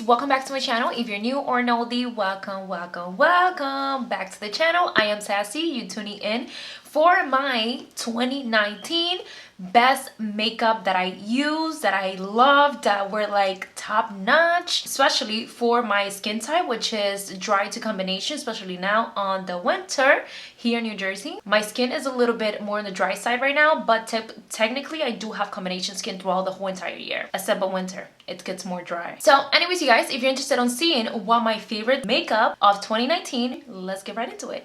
welcome back to my channel. If you're new or an oldie, welcome back to the channel. I am Sassy. You tuning in for my 2019 best makeup that I use, that I love, that were like top notch, especially for my skin type, which is dry to combination, especially now on the winter here in New Jersey. My skin is a little bit more on the dry side right now, but technically I do have combination skin throughout the whole entire year, except for winter. It gets more dry. So anyways, you guys, if you're interested on seeing what my favorite makeup of 2019, let's get right into it.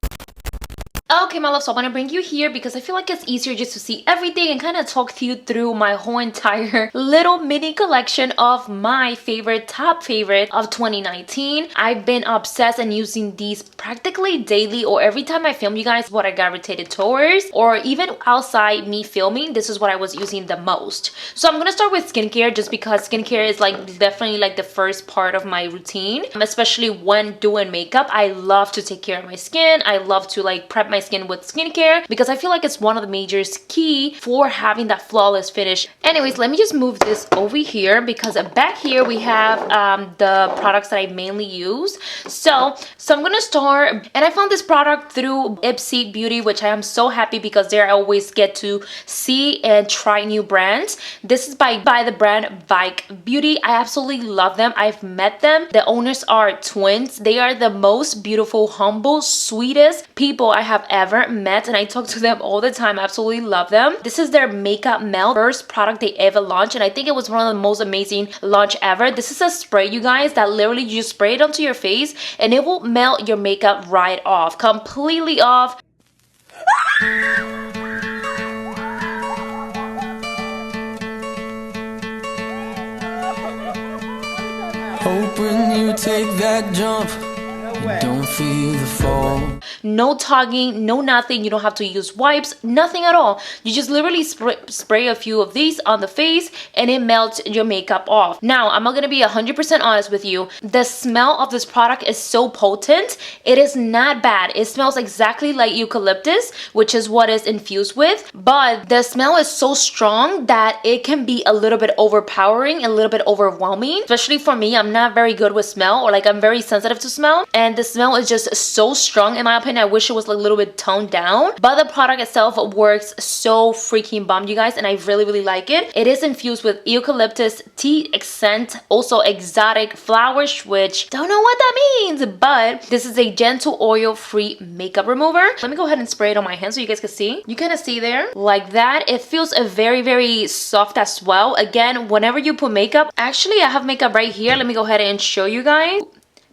Okay, my love, so I want to bring you here because I feel like it's easier just to see everything and kind of talk to you through my whole entire little mini collection of my top favorite of 2019. I've been obsessed and using these practically daily, or every time I film, you guys, what I gravitated towards, or even outside me filming, this is what I was using the most. So I'm gonna start with skincare just because skincare is like definitely like the first part of my routine, especially when doing makeup. I love to take care of my skin. I love to like prep my skin with skincare because I feel like it's one of the major key for having that flawless finish. Anyways, let me just move this over here because back here we have the products that I mainly use. So I'm gonna start, and I found this product through Ipsy Beauty, which I am so happy because there I always get to see and try new brands. This is by the brand Vike Beauty. I absolutely love them. I've met them. The owners are twins. They are the most beautiful, humble, sweetest people I have ever met, and I talk to them all the time. I absolutely love them. This is their makeup melt, first product they ever launched, and I think it was one of the most amazing launch ever. This is a spray, you guys, that literally you spray it onto your face and it will melt your makeup right off, completely off. Hoping you take that jump, you don't feel the fall. No tugging, no nothing. You don't have to use wipes, nothing at all. You just literally spray a few of these on the face and it melts your makeup off. Now, I'm not gonna be 100% honest with you. The smell of this product is so potent. It is not bad. It smells exactly like eucalyptus, which is what it's infused with. But the smell is so strong that it can be a little bit overpowering, a little bit overwhelming. Especially for me, I'm not very good with smell, or like I'm very sensitive to smell. And the smell is just so strong. In my opinion, I wish it was like a little bit toned down, but the product itself works so freaking bomb, you guys, and I really like it. It is infused with eucalyptus, tea accent, also exotic flowers, which don't know what that means, but this is a gentle oil free makeup remover. Let me go ahead and spray it on my hands so you guys can see. You kind of see there like that. It feels very soft as well. Again, whenever you put makeup, actually I have makeup right here. Let me go ahead and show you guys.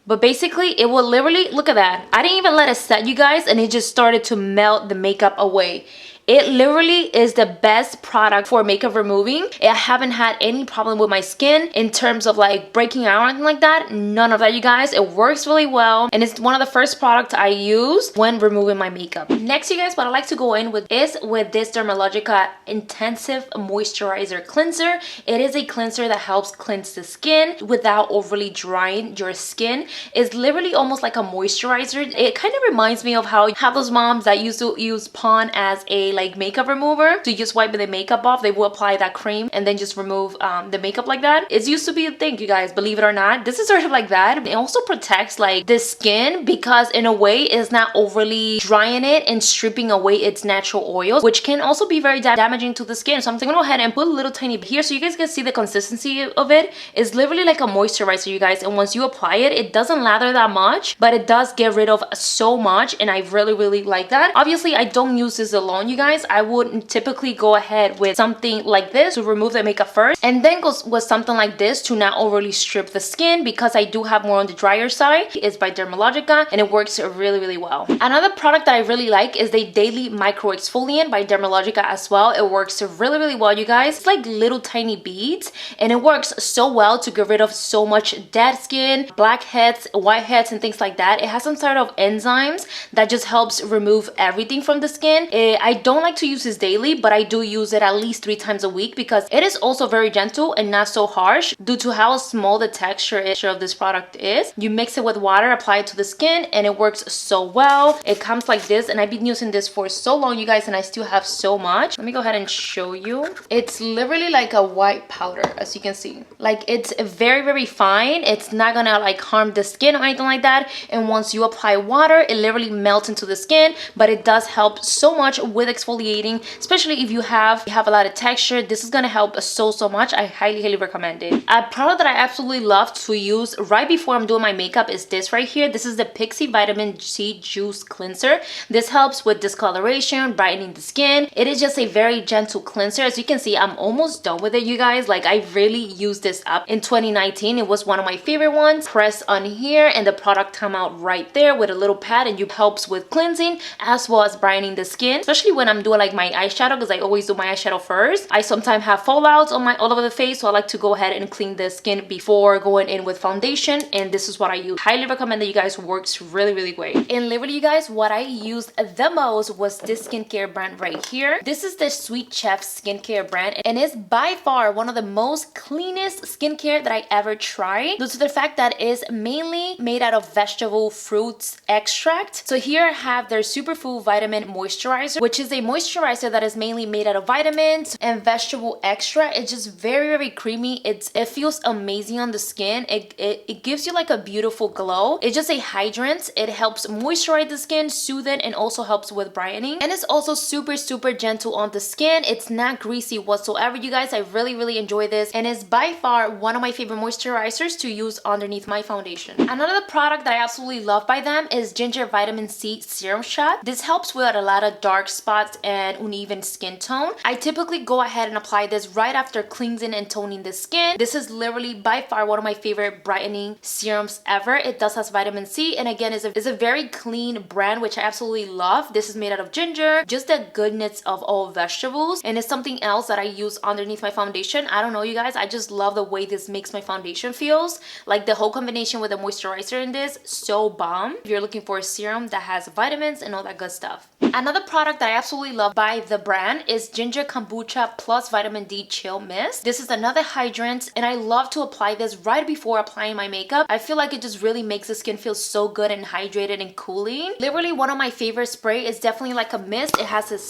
But basically, it will literally, look at that. I didn't even let it set, you guys, and it just started to melt the makeup away. It literally is the best product for makeup removing. I haven't had any problem with my skin in terms of like breaking out or anything like that. None of that, you guys. It works really well, and it's one of the first products I use when removing my makeup. Next, you guys, what I like to go in with is with this Dermalogica Intensive Moisturizer Cleanser. It is a cleanser that helps cleanse the skin without overly drying your skin. It's literally almost like a moisturizer. It kind of reminds me of how you have those moms that used to use Pond as a like makeup remover. So you just wipe the makeup off, they will apply that cream and then just remove the makeup like that. It used to be a thing, you guys, believe it or not. This is sort of like that. It also protects like the skin because in a way it's not overly drying it and stripping away its natural oils, which can also be very damaging to the skin. So I'm gonna go ahead and put a little tiny bit here so you guys can see the consistency of it. It's literally like a moisturizer, you guys, and once you apply it, it doesn't lather that much, but it does get rid of so much, and I really like that. Obviously, I don't use this alone, you guys. I would typically go ahead with something like this to remove the makeup first, and then go with something like this to not overly strip the skin because I do have more on the drier side. It's by Dermalogica and it works really well. Another product that I really like is the Daily Micro Exfoliant by Dermalogica as well. It works really well, you guys. It's like little tiny beads, and it works so well to get rid of so much dead skin, blackheads, whiteheads, and things like that. It has some sort of enzymes that just helps remove everything from the skin. I don't don't like to use this daily, but I do use it at least 3 times a week because it is also very gentle and not so harsh due to how small the texture of this product is. You mix it with water, apply it to the skin, and it works so well. It comes like this, and I've been using this for so long, you guys, and I still have so much. Let me go ahead and show you. It's literally like a white powder, as you can see. Like, it's very, very fine. It's not gonna like harm the skin or anything like that. And once you apply water, it literally melts into the skin, but it does help so much with exfoliating, especially if you have a lot of texture. This is gonna help so much. I highly recommend it. A product that I absolutely love to use right before I'm doing my makeup is this right here. This is the Pixi Vitamin C Juice Cleanser. This helps with discoloration, brightening the skin. It is just a very gentle cleanser. As you can see, I'm almost done with it, you guys. Like, I really used this up in 2019. It was one of my favorite ones. Press on here and the product come out right there with a little pad, and it helps with cleansing as well as brightening the skin, especially when I'm doing like my eyeshadow, because I always do my eyeshadow first. I sometimes have fallouts on all over the face, so I like to go ahead and clean the skin before going in with foundation, and this is what I use. Highly recommend that, you guys. Works really great. And literally, you guys, what I used the most was this skincare brand right here. This is the Sweet Chef skincare brand, and it's by far one of the most cleanest skincare that I ever tried, due to the fact that it's mainly made out of vegetable fruits extract. So here I have their Superfood Vitamin Moisturizer, which is a moisturizer that is mainly made out of vitamins and vegetable extract. It's just very creamy. It feels amazing on the skin. It gives you like a beautiful glow. It's just a hydrant. It helps moisturize the skin, soothe it, and also helps with brightening. And it's also super gentle on the skin. It's not greasy whatsoever, you guys. I really enjoy this, and it's by far one of my favorite moisturizers to use underneath my foundation. Another product that I absolutely love by them is Ginger Vitamin C Serum Shot. This helps with a lot of dark spots and uneven skin tone. I typically go ahead and apply this right after cleansing and toning the skin. This is literally by far one of my favorite brightening serums ever. It does has vitamin C, and again, is a very clean brand, which I absolutely love. This is made out of ginger, just the goodness of all vegetables, and it's something else that I use underneath my foundation. I don't know, you guys, I just love the way this makes my foundation feels. Like, the whole combination with the moisturizer in this, so bomb if you're looking for a serum that has vitamins and all that good stuff. Another product that I absolutely love by the brand is Ginger Kombucha Plus Vitamin D Chill Mist. This is another hydrant, and I love to apply this right before applying my makeup. I feel like it just really makes the skin feel so good and hydrated and cooling. Literally, one of my favorite spray is definitely like a mist.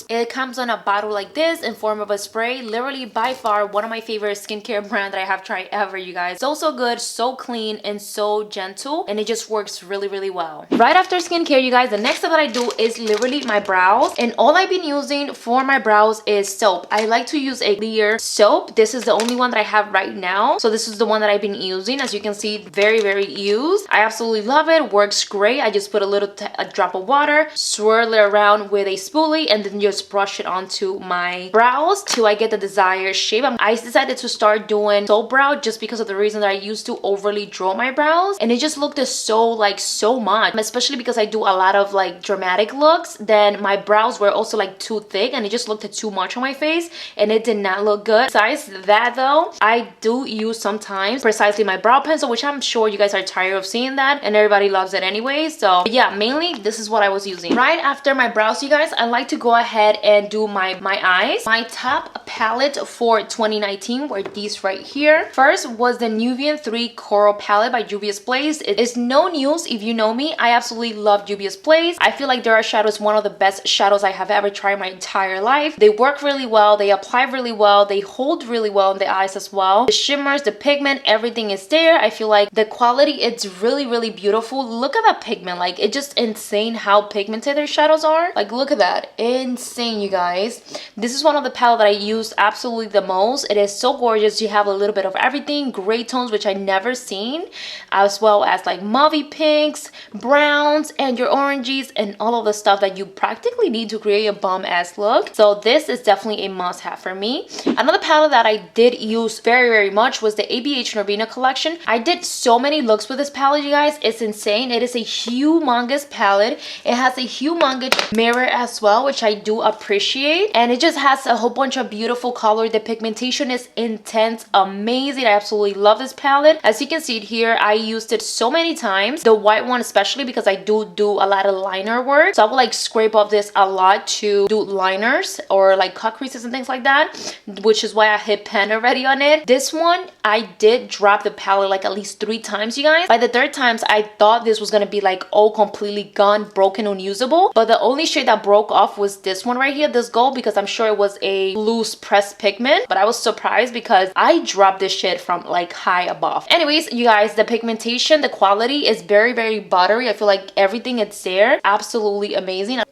It comes on a bottle like this in form of a spray. Literally, by far one of my favorite skincare brand that I have tried ever, you guys. So good, so clean, and so gentle, and it just works really well. Right after skincare, you guys, the next step that I do is literally my brows, and all I've been using for my brows is soap. I like to use a clear soap. This is the only one that I have right now, so this is the one that I've been using. As you can see, very used. I absolutely love it. Works great. I just put a drop of water, swirl it around with a spoolie, and then just brush it onto my brows till I get the desired shape. I decided to start doing soap brow just because of the reason that I used to overly draw my brows, and it just looked so much, especially because I do a lot of like dramatic looks. Then my brows were also like too thick, and it just looked too much on my face, and it did not look good. Besides that though, I do use sometimes precisely my brow pencil, which I'm sure you guys are tired of seeing that, and everybody loves it anyway. So yeah, mainly this is what I was using. Right after my brows, you guys, I like to go ahead and do my eyes. My top palette for 2019 were these right here. First was the Nubian 3 Coral palette by Juvia's Place. It is no news if you know me. I absolutely love Juvia's Place. I feel like their shadows one of the best shadows I have ever tried in my entire life. They work really well, they apply really well, they hold really well in the eyes as well. The shimmers, the pigment, everything is there. I feel like the quality, it's really beautiful. Look at that pigment. Like, it's just insane how pigmented their shadows are. Like, look at that. Insane, you guys. This is one of the palettes that I use absolutely the most. It is so gorgeous. You have a little bit of everything. Gray tones, which I never seen, as well as like mauvey pinks, browns, and your oranges, and all of the stuff that you practically need to create a bomb ass look. So this is definitely a must have for me. Another palette that I did use very much was the ABH Norvina collection. I did so many looks with this palette, you guys. It's insane. It is a humongous palette. It has a humongous mirror as well, which I do appreciate, and it just has a whole bunch of beautiful color. The pigmentation is intense, amazing. I absolutely love this palette. As you can see it here, I used it so many times, the white one especially, because I do a lot of liner work. So I will like scrape off love this a lot to do liners or like cut creases and things like that, which is why I hit pen already on it. This one, I did drop the palette like at least 3 times, you guys. By the 3rd times, I thought this was gonna be like all completely gone, broken, unusable. But the only shade that broke off was this one right here, this gold, because I'm sure it was a loose pressed pigment. But I was surprised because I dropped this shit from like high above. Anyways, you guys, the pigmentation, the quality is very, very buttery. I feel like everything it's there, absolutely amazing.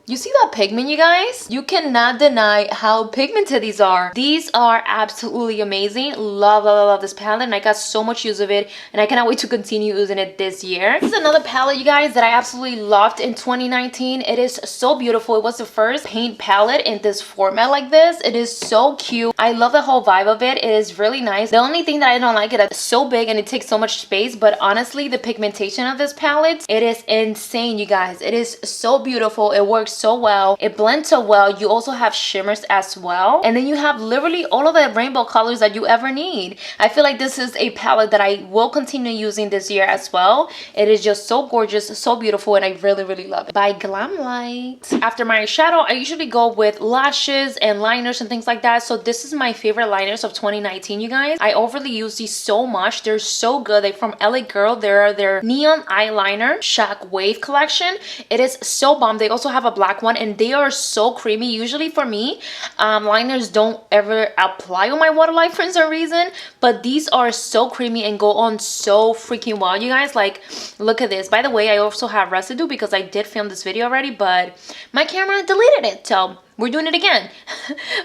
You see that pigment, you guys? You cannot deny how pigmented these are. These are absolutely amazing. Love, love, love this palette, and I got so much use of it, and I cannot wait to continue using it this year. This is another palette, you guys, that I absolutely loved in 2019. It is so beautiful. It was the first paint palette in this format like this. It is so cute. I love the whole vibe of it. It is really nice. The only thing that I don't like is that it's so big and it takes so much space, but honestly, the pigmentation of this palette, it is insane, you guys. It is so beautiful. It works so well. It blends so well. You also have shimmers as well, and then you have literally all of the rainbow colors that you ever need. I feel like this is a palette that I will continue using this year as well. It is just so gorgeous, so beautiful, and I really, really love it. By Glamlight. After my eyeshadow, I usually go with lashes and liners and things like that. So this is my favorite liners of 2019, you guys. I overly use these so much. They're so good. They're from LA Girl. They're their neon eyeliner Shock Wave collection. It is so bomb. They also have a black one, and they are so creamy. Usually for me, liners don't ever apply on my waterline for some reason, but these are so creamy and go on so freaking well, you guys. Like, look at this. By the way, I also have residue because I did film this video already, but my camera deleted it, so we're doing it again.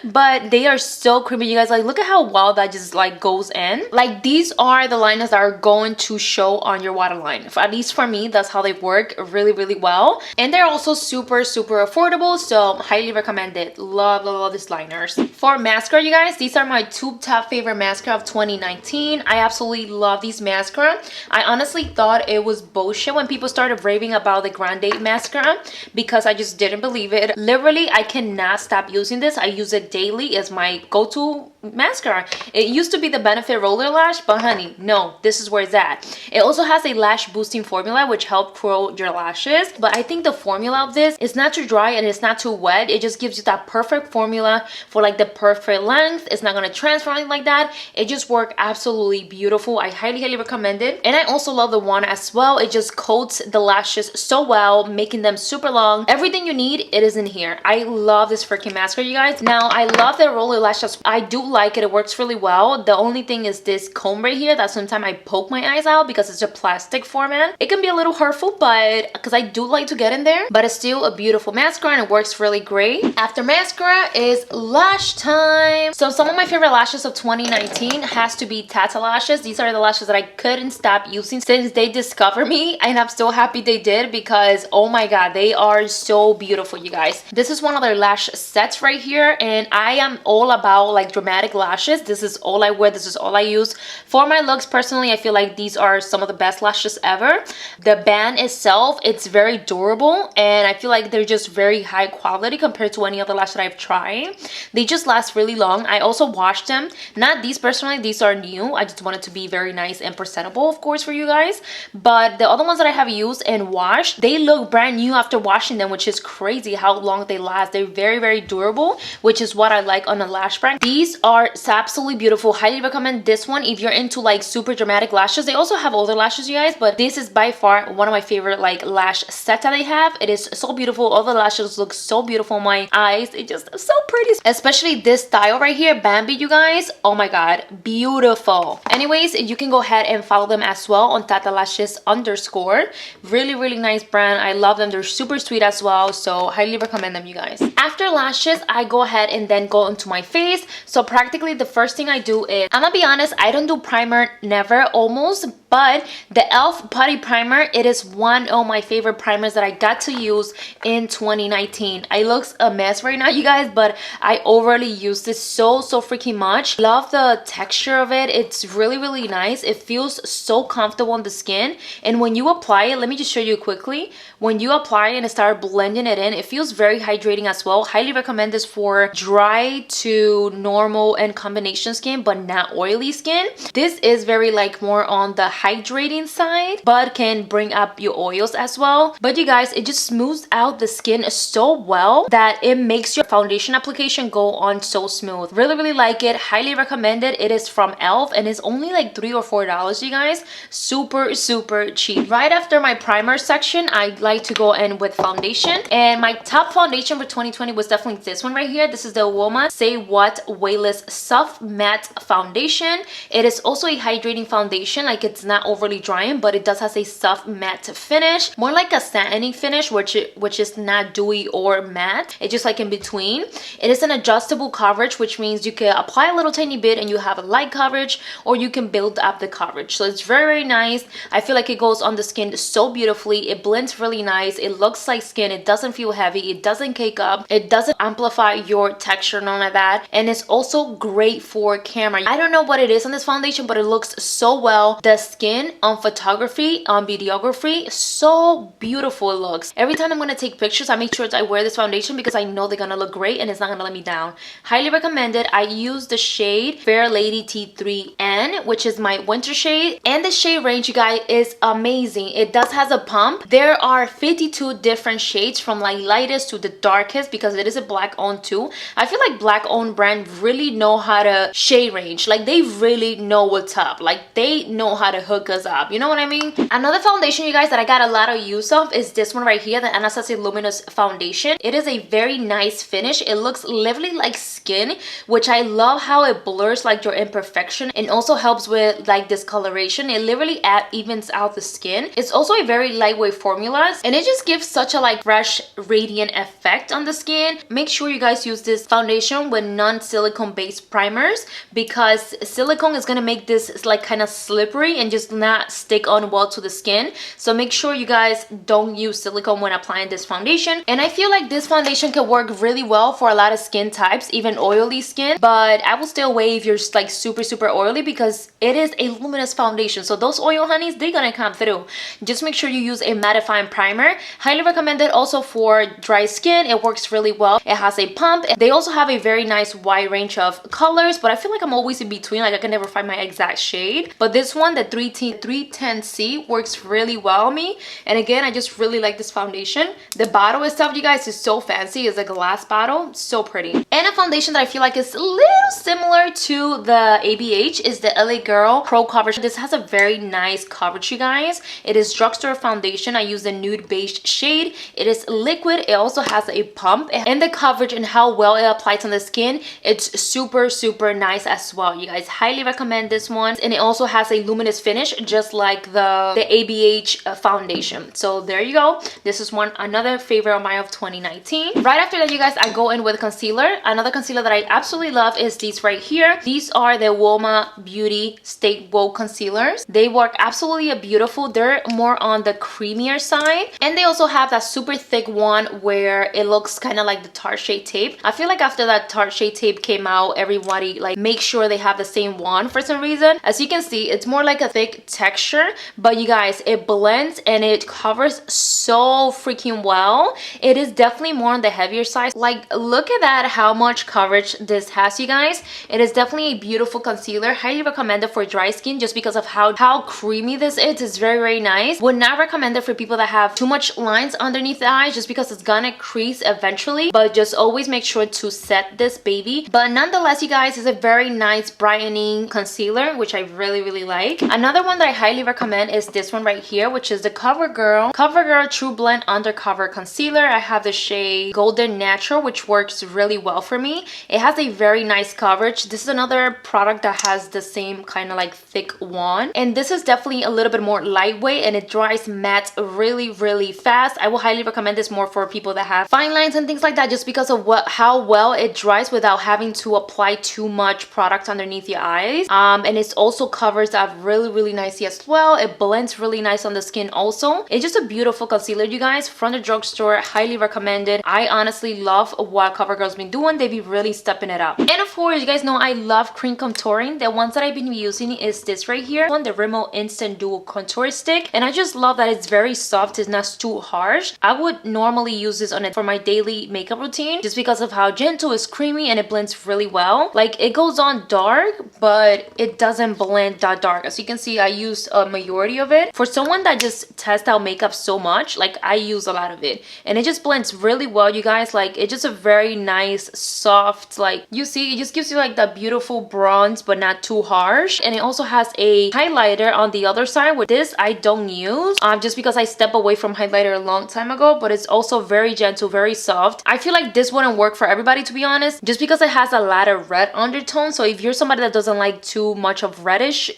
But they are so creamy, you guys. Like, look at how well that just like goes in. Like, these are the liners that are going to show on your waterline. At least for me, that's how they work really, really well. And they're also super, super affordable, so highly recommend it. Love, love, love these liners. For mascara, you guys, these are my 2 top favorite mascara of 2019. I absolutely love these mascara. I honestly thought it was bullshit when people started raving about the Grande mascara because I just didn't believe it. Literally, I cannot stop using this. I use it daily as my go-to mascara. It used to be the Benefit Roller Lash, but honey, no, this is where it's at. It also has a lash boosting formula which helps grow your lashes, but I think the formula of this is not too dry and it's not too wet. It just gives you that perfect formula for like the perfect length. It's not going to transfer anything like that. It just works absolutely beautiful. I highly, highly recommend it. And I also love the wand as well. It just coats the lashes so well, making them super long. Everything you need, it is in here. I love this freaking mascara, you guys. Now, I love the roller lashes. I do like it. It works really well. The only thing is this comb right here that sometimes I poke my eyes out because it's a plastic format. It can be a little hurtful, but because I do like to get in there, but it's still a beautiful mascara and it works really great. After mascara is lash time. So some of my favorite lashes of 2019 has to be Tata lashes. These are the lashes that I couldn't stop using since they discovered me, and I'm so happy they did because oh my god, they are so beautiful, you guys. This is one of their lash sets right here, and I am all about like dramatic lashes. This is all I wear. This is all I use for my looks. Personally, I feel like these are some of the best lashes ever. The band itself, it's very durable, and I feel like they're just very high quality compared to any other lash that I've tried. They just last really long. I also washed them. Not these personally, these are new. I just wanted to be very nice and presentable, of course, for you guys. But the other ones that I have used and washed, they look brand new after washing them, which is crazy how long they last. They're very, very durable, which is what I like on a lash brand. These are absolutely beautiful. Highly recommend this one if you're into like super dramatic lashes. They also have older lashes, you guys, but this is by far one of my favorite like lash sets that they have. It is so beautiful. All the lashes look so beautiful on my eyes. It just so pretty, especially this style right here, Bambi, you guys. Oh my god, beautiful. Anyways, you can go ahead and follow them as well on Tata Lashes _ really, really nice brand. I love them. They're super sweet as well, so highly recommend them, you guys. After lashes, I go ahead and then go into my face. So practically the first thing I do is, I'm gonna be honest, I don't do primer, never, almost, but the e.l.f. Putty Primer, it is one of my favorite primers that I got to use in 2019. I look a mess right now, you guys, but I overly use this so freaking much. Love the texture of it. It's really, really nice. It feels so comfortable on the skin, and when you apply it, let me just show you quickly. When you apply it and start blending it in, it feels very hydrating as well. Highly recommend this for dry to normal and combination skin, but not oily skin. This is very like more on the hydrating side, but can bring up your oils as well. But you guys, it just smooths out the skin so well that it makes your foundation application go on so smooth. Really like it. Highly recommend it. It is from e.l.f. and it's only like $3 or $4, you guys. Super cheap. Right after my primer section, I like to go in with foundation, and my top foundation for 2020 was definitely this one right here. This is the Uoma Say What Weightless Soft Matte Foundation. It is also a hydrating foundation. Like, it's not overly drying, but it does has a soft matte finish, more like a satiny finish, which is not dewy or matte. It's just like in between. It is an adjustable coverage, which means you can apply a little tiny bit and you have a light coverage, or you can build up the coverage. So it's very nice. I feel like it goes on the skin so beautifully. It blends really nice. It looks like skin. It doesn't feel heavy. It doesn't cake up. It doesn't amplify your texture, none of that. And it's also great for camera. I don't know what it is on this foundation, but it looks so well. The skin on photography, on videography, so beautiful it looks. Every time I'm going to take pictures, I make sure I wear this foundation because I know they're going to look great and it's not going to let me down. Highly recommend it. I use the shade Fair Lady T3N, which is my winter shade, and the shade range, you guys, is amazing. It does has a pump. There are 52 different shades from like lightest to the darkest because it is a black owned too. I feel like black owned brand really know how to shade range. Like, they really know what's up. Like, they know how to hook us up, you know what I mean? Another foundation, you guys, that I got a lot of use of is this one right here, the Anastasia Luminous Foundation. It is a very nice finish. It looks literally like skin, which I love how it blurs like your imperfection and also helps with like discoloration. It literally evens out the skin. It's also a very lightweight formula, and it just gives such a like fresh radiant effect on the skin. Make sure you guys use this foundation with non-silicone based primers, because silicone is gonna make this like kind of slippery and just not stick on well to the skin. So make sure you guys don't use silicone when applying this foundation. And I feel like this foundation can work really well for a lot of skin types, even oily skin, but I will stay away if you're like super oily, because it is a luminous foundation. So those oil honeys, they're gonna come through. Just make sure you use a mattifying primer. Highly recommend it also for dry skin. It works really well. It has a pump. They also have a very nice wide range of colors, but I feel like I'm always in between. Like, I can never find my exact shade. But this one, the 310C, works really well on me. And again, I just really like this foundation. The bottle itself, you guys, is so fancy. It's a glass bottle, so pretty. And a foundation that I feel like is a little similar to the ABH is the LA Girl Pro Coverage. This has a very nice coverage, you guys. It is drugstore foundation. I use the nude beige shade. It is liquid. It also has a pump, and the coverage and how well it applies on the skin, it's super nice as well. You guys, highly recommend this one. And it also has a luminous finish, just like the ABH foundation. So there you go. This is another favorite of mine of 2019. Right after that, you guys, I go in with concealer. Another concealer that I absolutely love is these right here. These are the Uoma Beauty Stay Woke concealers. They work absolutely beautiful. They're more on the creamier side, and they also have that super thick one where it looks kind of like the Tarte Shade Tape. I feel like after that Tarte Shade Tape came out, everybody like make sure they have the same one for some reason. As you can see, it's more like a thick texture, but you guys, it blends and it covers so freaking well. It is definitely more on the heavier side. Like, look at that, how much coverage this has, you guys. It is definitely a beautiful concealer. Highly recommend it for dry skin just because of how creamy this is. It's very nice. Would not recommend it for people that have too much lines underneath the eyes, just because it's gonna crease eventually, but just always make sure to set this baby. But nonetheless, you guys, it's a very nice brightening concealer, which I really like. Another one that I highly recommend is this one right here, which is the CoverGirl True Blend Undercover Concealer. I have the shade Golden Natural, which works really well for me. It has a very nice coverage. This is another product that has the same kind of like thick wand, and this is definitely a little bit more lightweight, and it dries matte really fast. I will highly recommend this more for people that have fine lines and things like that, just because of how well it dries without having to apply too much product underneath your eyes. And it also covers up really nicely as well. It blends really nice on the skin also. It's just a beautiful concealer, you guys, from the drugstore. Highly recommended. I honestly love what CoverGirl's been doing. They be really stepping it up. And of course, you guys know I love cream contouring. The ones that I've been using is this right here, the Rimmel Instant Dual Contour Stick, and I just love that it's very soft. It's not too harsh. I would normally use this on it for my daily makeup routine just because of how gentle, it's creamy, and it blends really well. Like, it goes on dark, but it doesn't blend that dark. As you can see, see I used a majority of it. For someone that just tests out makeup so much, like I use a lot of it, and it just blends really well, you guys. Like it's just a very nice soft, like you see, it just gives you like that beautiful bronze but not too harsh. And it also has a highlighter on the other side, with this I don't use just because I stepped away from highlighter a long time ago, but it's also very gentle, very soft. I feel like this wouldn't work for everybody, to be honest, just because it has a lot of red undertone. So if you're somebody that doesn't like too much of reddish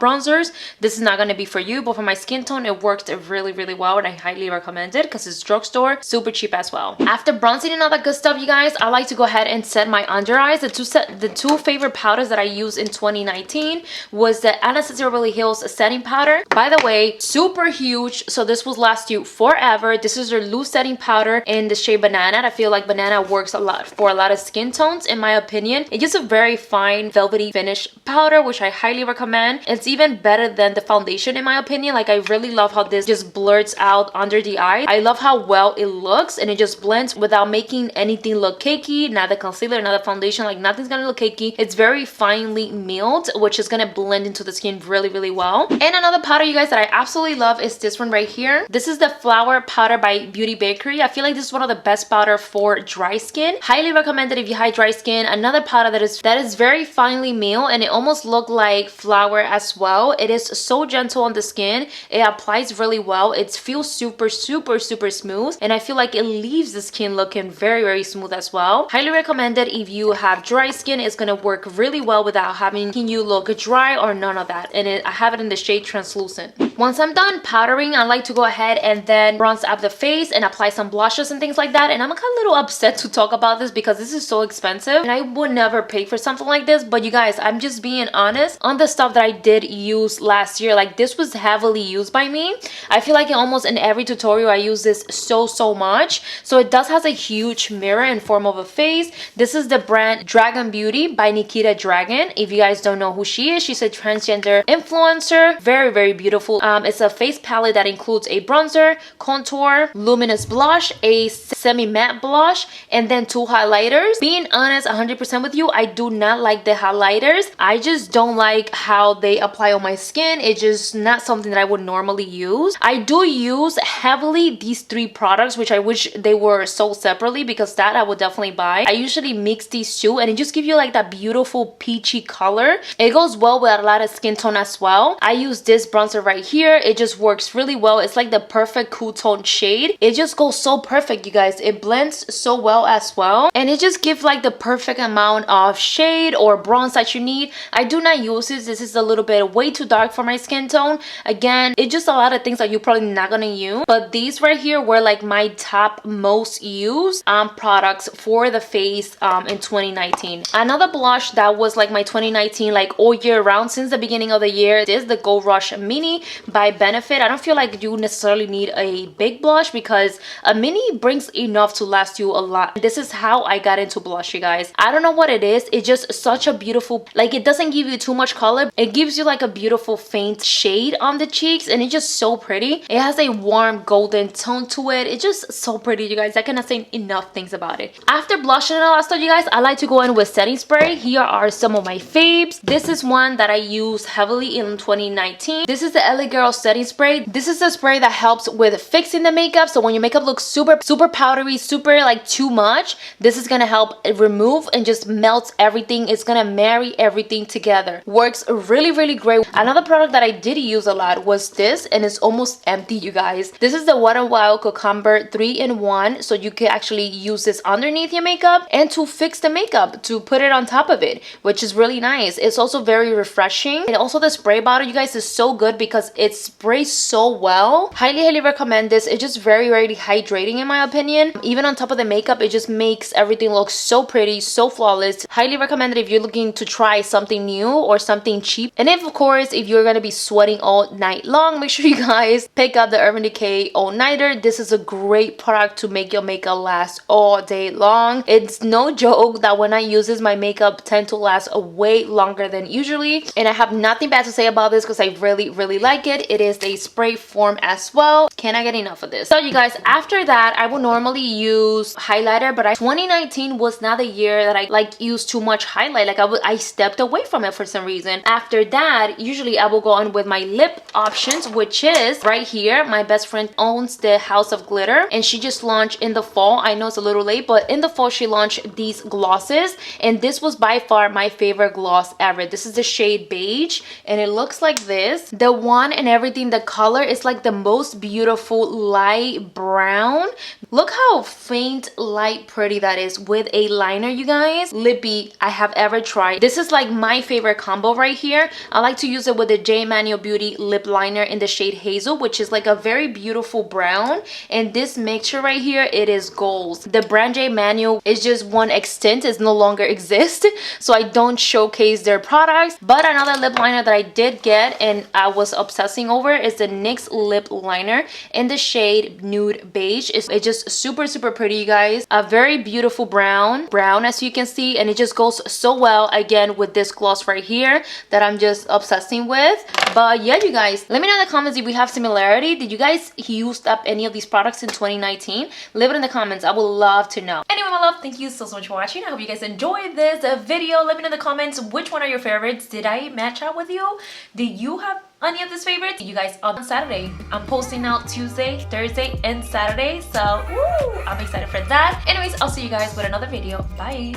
bronzers, this is not going to be for you. But for my skin tone, it worked really well, and I highly recommend it because it's drugstore, super cheap as well. After bronzing and all that good stuff, you guys, I like to go ahead and set my under eyes. The two favorite powders that I used in 2019 was the Anastasia Beverly Hills setting powder. By the way, super huge, so this will last you forever. This is their loose setting powder in the shade Banana. I feel like Banana works a lot for a lot of skin tones, in my opinion. It's just a very fine velvety finish powder, which I highly recommend. It's even better than the foundation, in my opinion. Like I really love how this just blurs out under the eye. I love how well it looks, and it just blends without making anything look cakey. Not the concealer, not the foundation, like nothing's gonna look cakey. It's very finely milled, which is gonna blend into the skin really well. And another powder, you guys, that I absolutely love is this one right here. This is the Flower Powder by Beauty Bakery. I feel like this is one of the best powder for dry skin. Highly recommended if you have dry skin. Another powder that is very finely milled, and it almost looks like flour as well. It is so gentle on the skin. It applies really well. It feels super smooth, and I feel like it leaves the skin looking very smooth as well. Highly recommended if you have dry skin. It's gonna work really well without having you look dry or none of that. And I have it in the shade Translucent. Once I'm done powdering, I like to go ahead and then bronze up the face and apply some blushes and things like that. And I'm kind of a little upset to talk about this because this is so expensive, and I would never pay for something like this. But you guys, I'm just being honest on the stuff that I did use last year. Like this was heavily used by me. I feel like almost in every tutorial I use this so much. So it does has a huge mirror in form of a face. This is the brand Dragon Beauty by Nikita Dragon. If you guys don't know who she is, she's a transgender influencer. Very beautiful. It's a face palette that includes a bronzer, contour, luminous blush, a semi-matte blush, and then 2 highlighters. Being honest 100% with you, I do not like the highlighters. I just don't like how they apply on my skin. It's just not something that I would normally use. I do use heavily these 3 products, which I wish they were sold separately, because that I would definitely buy. I usually mix these 2, and it just gives you like that beautiful peachy color. It goes well with a lot of skin tone as well. I use this bronzer right here. It just works really well. It's like the perfect cool tone shade. It just goes so perfect, you guys. It blends so well as well, and it just gives like the perfect amount of shade or bronze that you need. I do not use this. This is a little bit way too dark for my skin tone. Again, it's just a lot of things that you're probably not gonna use, but these right here were like my top most used products for the face in 2019. Another blush that was like my 2019 like all year round since the beginning of the year is the Gold Rush Mini by Benefit. I don't feel like you necessarily need a big blush because a mini brings enough to last you a lot. This is how I got into blush, you guys. I don't know what it is. It's just such a beautiful, like it doesn't give you too much color. It gives you like a beautiful faint shade on the cheeks, and it's just so pretty. It has a warm golden tone to it. It's just so pretty, you guys. I cannot say enough things about it. After blushing and all that stuff, you guys, I like to go in with setting spray. Here are some of my faves. This is one that I use heavily in 2019. This is the LA Girl setting spray. This is a spray that helps with fixing the makeup. So when your makeup looks super powdery, super like too much, this is gonna help remove and just melt everything. It's gonna marry everything together. Works really great. Another product that I did use a lot was this, and it's almost empty, you guys. This is the Wet n Wild Cucumber 3-in-1. So you can actually use this underneath your makeup and to fix the makeup, to put it on top of it, which is really nice. It's also very refreshing. And also the spray bottle, you guys, is so good because it sprays so well. Highly recommend this. It's just very hydrating in my opinion. Even on top of the makeup, it just makes everything look so pretty, so flawless. Highly recommended if you're looking to try something new or something cheap. And if, of course, if you're gonna be sweating all night long, make sure you guys pick up the Urban Decay All Nighter. This is a great product to make your makeup last all day long. It's no joke that when I use this, my makeup tend to last way longer than usually, and I have nothing bad to say about this because I really like it. It is a spray form as well. Cannot get enough of this. So you guys, after that, I will normally use highlighter, but 2019 was not the year that I like used too much highlight. Like I stepped away from it for some reason. After that, usually I will go on with my lip options, which is right here. My best friend owns the House of Glitter, and she just launched in the fall. I know it's a little late, but in the fall she launched these glosses, and this was by far my favorite gloss ever. This is the shade Beige, and it looks like this. The one and everything, the color is like the most beautiful light brown. Look how faint, light, pretty that is with a liner, you guys. Lippy I have ever tried. This is like my favorite combo right here. I like to use it with the J. Manual Beauty lip liner in the shade Hazel, which is like a very beautiful brown. And this mixture right here, it is goals. The brand J. Manual is just one extent, it no longer exists, so I don't showcase their products. But another lip liner that I did get and I was obsessing over is the NYX lip liner in the shade Nude Beige. It's just super pretty, you guys. A very beautiful brown as you can see, and it just goes so well again with this gloss right here that I'm just obsessing with. But yeah, you guys, let me know in the comments if we have similarity. Did you guys use up any of these products in 2019? Leave it in the comments. I would love to know. Anyway, my love, thank you so much for watching. I hope you guys enjoyed this video. Let me know in the comments which one are your favorites. Did I match up with you? Did you have any of these favorites? You guys, on Saturday I'm posting out Tuesday, Thursday, and Saturday, so woo, I'm excited for that. Anyways, I'll see you guys with another video. Bye.